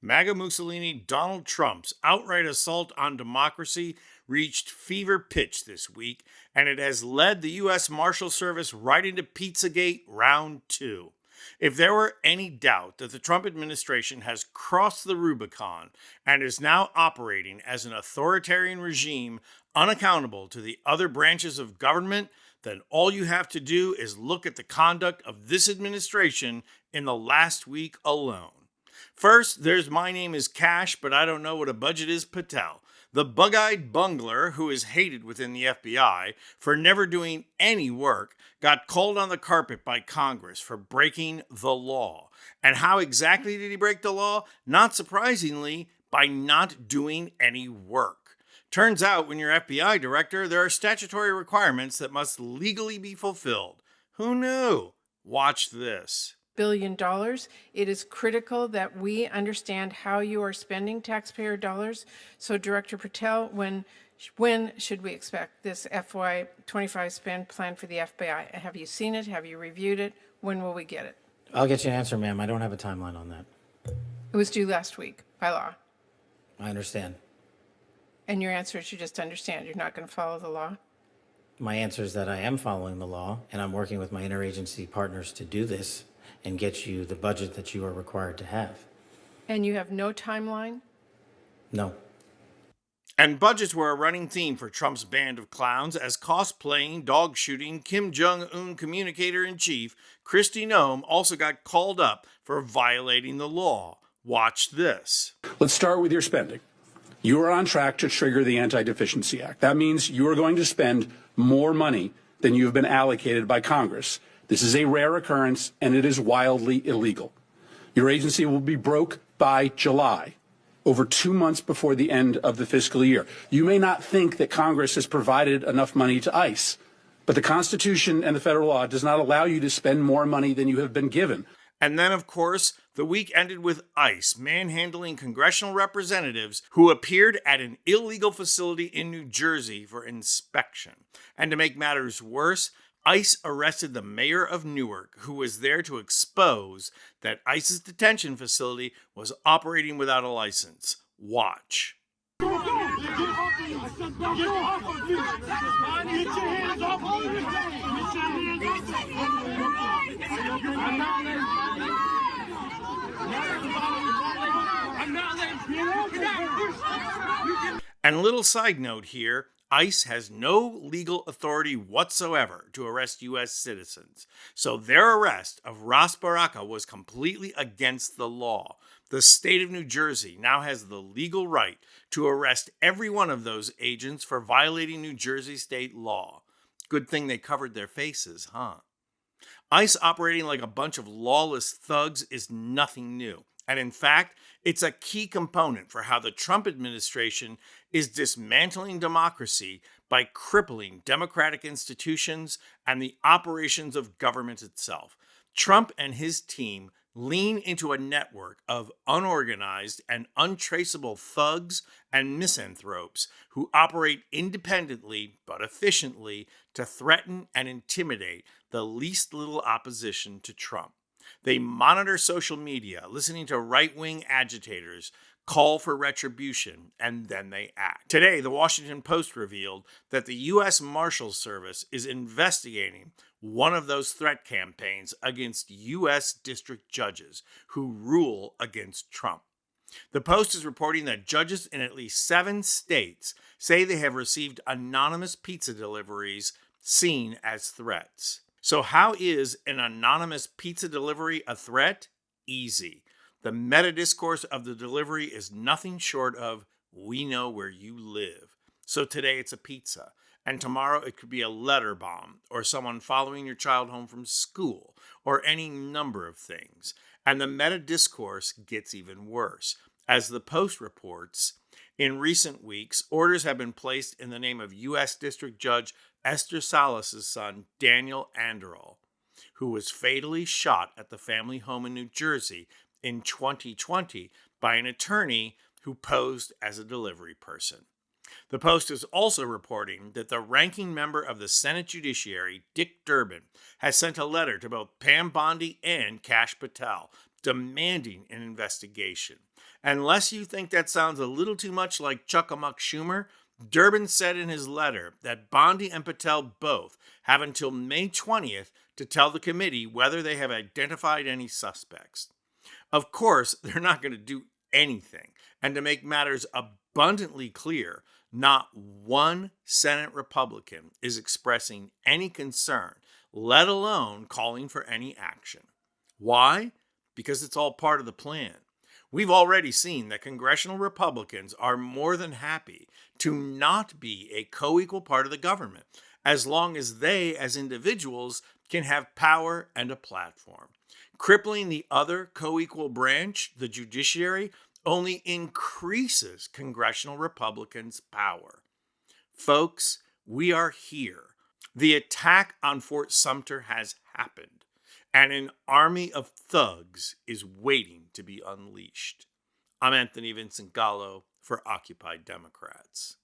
MAGA Mussolini Donald Trump's outright assault on democracy reached fever pitch this week, and it has led the U.S. Marshal Service right into Pizzagate Round 2. If there were any doubt that the Trump administration has crossed the Rubicon and is now operating as an authoritarian regime unaccountable to the other branches of government, then all you have to do is look at the conduct of this administration in the last week alone. First, there's My Name is Cash, but I don't know what a budget is Patel, the bug-eyed bungler who is hated within the FBI for never doing any work, got called on the carpet by Congress for breaking the law. And how exactly did he break the law? Not surprisingly, by not doing any work. Turns out when you're FBI director, there are statutory requirements that must legally be fulfilled. Who knew? Watch this. $1 billion. It is critical that we understand how you are spending taxpayer dollars. So Director Patel, when should we expect this FY25 spend plan for the FBI? Have you seen it? Have you reviewed it? When will we get it? I'll get you an answer, ma'am. I don't have a timeline on that. It was due last week by law. I understand. And your answer is you just understand. You're not going to follow the law? My answer is that I am following the law, and I'm working with my interagency partners to do this and get you the budget that you are required to have. And you have no timeline? No. And budgets were a running theme for Trump's band of clowns as cosplaying, dog shooting Kim Jong-un communicator-in-chief Kristi Noem also got called up for violating the law. Watch this. Let's start with your spending. You are on track to trigger the Anti-Deficiency Act. That means you are going to spend more money than you have been allocated by Congress. This is a rare occurrence, and it is wildly illegal. Your agency will be broke by July, over 2 months before the end of the fiscal year. You may not think that Congress has provided enough money to ICE, but the Constitution and the federal law does not allow you to spend more money than you have been given. And then, of course, the week ended with ICE manhandling congressional representatives who appeared at an illegal facility in New Jersey for inspection. And to make matters worse, ICE arrested the mayor of Newark, who was there to expose that ICE's detention facility was operating without a license. Watch. And little side note here, ICE has no legal authority whatsoever to arrest U.S. citizens, so their arrest of Ras Baraka was completely against the law. The state of New Jersey now has the legal right to arrest every one of those agents for violating New Jersey state law. Good thing they covered their faces, huh? ICE operating like a bunch of lawless thugs is nothing new. And in fact, it's a key component for how the Trump administration is dismantling democracy by crippling democratic institutions and the operations of government itself. Trump and his team lean into a network of unorganized and untraceable thugs and misanthropes who operate independently but efficiently to threaten and intimidate the least little opposition to Trump. They monitor social media, listening to right-wing agitators call for retribution, and then they act. Today, the Washington Post revealed that the U.S. Marshals Service is investigating one of those threat campaigns against U.S. district judges who rule against Trump. The Post is reporting that judges in at least 7 states say they have received anonymous pizza deliveries seen as threats. So how is an anonymous pizza delivery a threat? Easy. The meta discourse of the delivery is nothing short of, we know where you live. So today it's a pizza, and tomorrow it could be a letter bomb, or someone following your child home from school, or any number of things. And the meta discourse gets even worse. As the Post reports, in recent weeks, orders have been placed in the name of U.S. District Judge Esther Salas' son, Daniel Anderl, who was fatally shot at the family home in New Jersey in 2020 by an attorney who posed as a delivery person. The Post is also reporting that the ranking member of the Senate Judiciary, Dick Durbin, has sent a letter to both Pam Bondi and Kash Patel demanding an investigation. Unless you think that sounds a little too much like Chuck-a-Muck Schumer, Durbin said in his letter that Bondi and Patel both have until May 20th to tell the committee whether they have identified any suspects. Of course, they're not going to do anything. And to make matters abundantly clear, not one Senate Republican is expressing any concern, let alone calling for any action. Why? Because it's all part of the plan. We've already seen that congressional Republicans are more than happy to not be a co-equal part of the government, as long as they, as individuals, can have power and a platform. Crippling the other co-equal branch, the judiciary, only increases congressional Republicans' power. Folks, we are here. The attack on Fort Sumter has happened, and an army of thugs is waiting to be unleashed. I'm Anthony Vincent Gallo for Occupy Democrats.